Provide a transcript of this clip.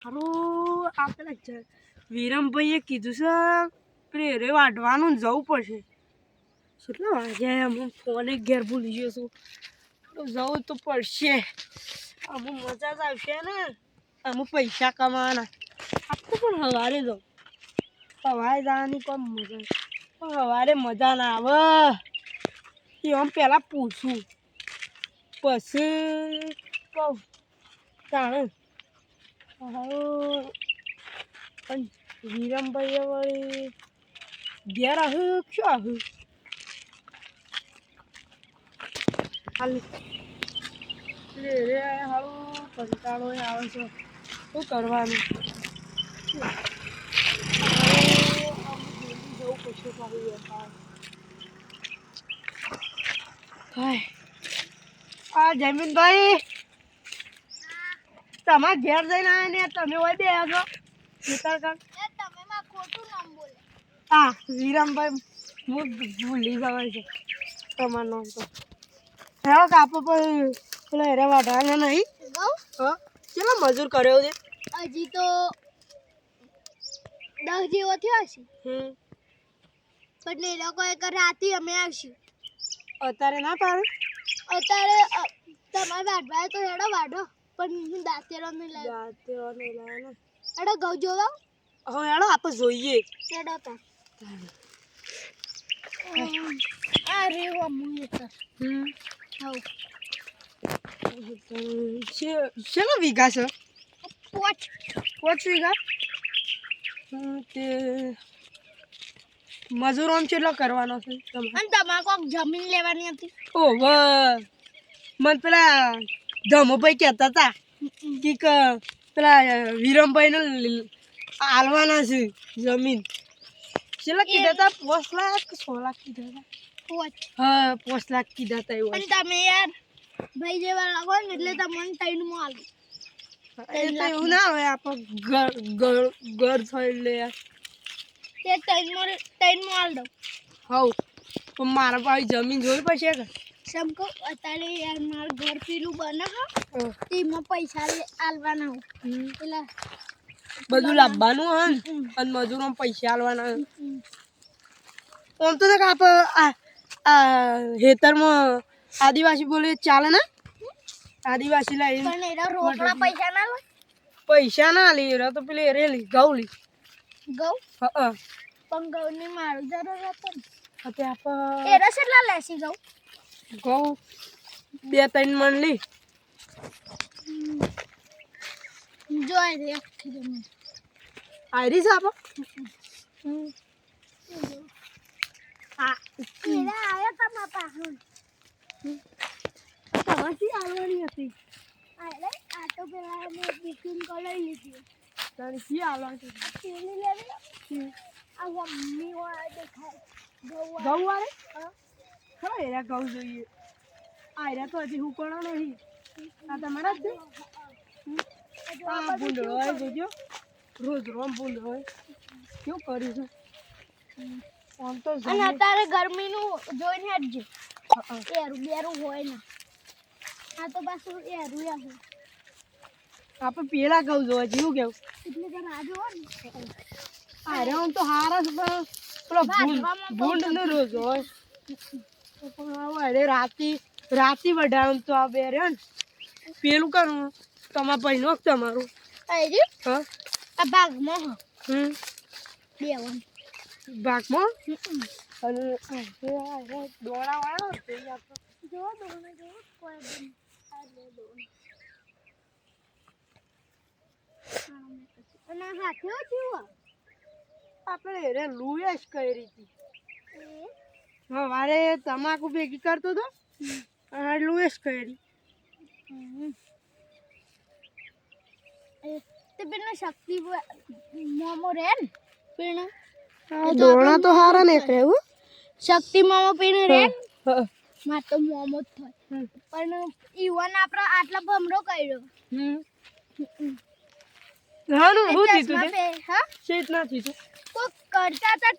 હારું આ પેલા વિરમભાઈએ કીધું છે પેલે રે વાઢવાનું ને જવું પડશે. કેટલા વાગ્યા હું ફોને ઘેર ભૂલી ગયો છું તો જવું તો પડશે. અમુક મજા જ આવશે ને અમુક પૈસા કમાવાના. આખું પણ સવારે જાઉં સવારે જવાની પણ મજા પણ સવારે મજા ના આવે એ આમ પહેલાં પૂછું પછી કહું જાણે પણ વિરમભાઈએ વળી ઘેર આવ્યું શું આવ્યું હાલ રે હારું કંટાળો આવે છે શું કરવાનું જવું પડશે પાછું. આ જમીનભાઈ તમારા ઘેર જઈને આવ્યા ને તમે હોય બે છો હા વિરમભાઈ હું ભૂલી જવાય છે તમારું નામ તો હેલો કાપો પણ પેલા હેરા વાઢવાના નહીં હા કેટલો મજૂર કર્યો છે હજી તો 10 જેવો થયો હશે પણ એ લોકો એક રાતે અમે આવશું અત્યારે ના પાડે અત્યારે તમારે વાઢવા તો હેડો વાઢો પણ હું દાંતેરો નહીં લાવ્યો ને હેડો ઘઉં જોવા હવે હેડો આપણે જોઈએ હેડો તા આ રેવો મુએ તો કેટલો વીઘા છે 5 વીઘા તે મજૂરો કેટલો કરવાનો છે અને તમારે કોક જમીન લેવાની હતી ઓહો મને પેલા ધમોભાઈ કહેતા હતા કે પેલા વિરમભાઈને આલવાના છે જમીન કેટલા કીધા હતા 5 લાખ 6 લાખ કીધા હતા હા 5 લાખ કીધા હતા એવું અને તમે યાર ભાઈ જેવા લાગો ને એટલે તમને ટાઈમમાં આલું એવું ના હોય આપણે ઘર થઈ લે તે ટાઈમમાં આલ દઉં હવ પણ મારા પાસે જમીન જોઈ પડશે કે સમકો અત્યારે યાર મારું ઘર પેલું બને હા તેમાં પૈસા આલવાના હોય પેલા બધું લાવવાનું હોય ને અને મજૂરો પૈસા આલવાના આમ તો આપણે હેતરમાં આદિવાસી બોલે ચાલે ને આદિવાસી લાવી પણ એના રોકડા પૈસા ના લે પૈસા ના લે એરા તો પેલી રેલી ઘઉં લી ઘઉં હા પણ ઘઉંની મારું જરૂર હતો ને હવે આપણે એરા કેટલા લેસી ઘઉં 2-3 મણ લી જોઈ રે આખી જમીન આયરી છે આપો એરા આયા તા બાપા તમારી આલવાની હતી અરે આ તો પેલા મેં બુકિંગ કરાવી લીધી તારી કી આલવાની પેલી લેવી આ મમ્મી વાળા દેખાય ઘઉં વાળે હા એરા ઘઉં જોઈએ આયરા તો હજી હુકણો નહીં આ તમારા જ છે આ ભૂંડળો હોય જોજો રોજ રોમ ભૂંડળો હોય કેવું કર્યું છે આમ તો અને અત્યારે ગરમીનું જોઈને હટજો એરું બેરું હોય ને આ તો પાછું એરું હોય આપણે પેલા ઘઉં જોવા જેવું કેવું એટલે કે રાજો હોય ને અરે આમ તો હારા છે પેલો ભૂંડ નો રોજ હોય અરે રાતી વઢાણ તો આ બે રે ને પેલું કરું તમારા ભાઈનો તમારું આઈ હા આ ભાગમાં બેવન ભાગમાં અને દોડા વાળો જો દોણા જો કોઈ બી આ લે દોણા અને હાથે જીવો આપણે રે લુએશ કરી હતી સવારે તમાકુ ભેગી કરતો હતો અને લુએશ કરી તે પેલા શક્તિ મોમો રે ને પેલા દોણા તો હારા ને કેવું શક્તિ મોમો પીને રે માર તો મોમો જ થાય પણ ઈવન આપણે આટલા ભમરો કર્યો હાનું હું દીધું હા શેત ના દીધું તો કરતા હતા